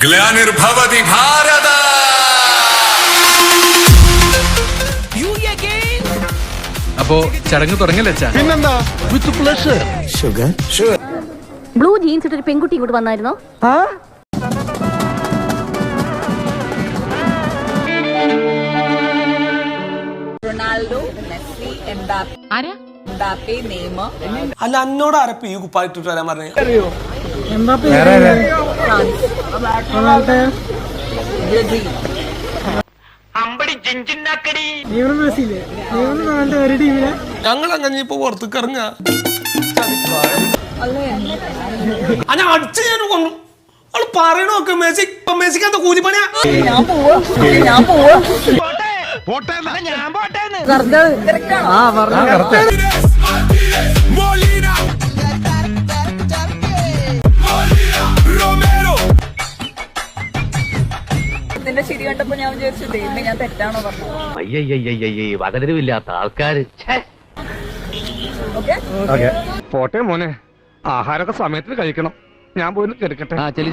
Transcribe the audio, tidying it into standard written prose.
ഗ്ലാനിർഭവതി ഭാരത. അപ്പോ ചടങ്ങ് തുടങ്ങല്ലേ? പിന്നെന്താ, വിത്ത് പ്ലഷർ. ബ്ലൂ ജീൻസ് ഇട്ടൊരു പെൺകുട്ടി ഇങ്ങോട്ട് വന്നായിരുന്നോ? Ronaldo, Messi, Mbappe, Neymar. അല്ല, എന്നോട് ആരപ്പ ഈ കുപ്പായിട്ടിട്ട് വരാൻ പറഞ്ഞേ? ബ്രസീൽ. ഞങ്ങൾ അങ്ങനെ ഇപ്പൊ പുറത്തേക്ക് ഇറങ്ങാ. ഞാൻ അടിച്ച് ഞാൻ കൊന്നു. അവള് പറയണോക്കെ മെസ്സിക്ക് എന്താ കൂലിപ്പണിയാ? ഞാൻ പോവാ. ഇതിന്റെ ശരി കണ്ടപ്പോ ഞാൻ വിചാരിച്ചു ദൈവമേ ഞാൻ തെറ്റാണോ പറഞ്ഞത്. അയ്യയ്യയ്യയ്യേ വകതിരിവില്ലാത്ത ആൾക്കാര്. പോട്ടെ മോനെ, ആഹാരമൊക്കെ സമയത്തിന് കഴിക്കണം. ഞാൻ പോയി കിടക്കട്ടെ. ചെല്ലു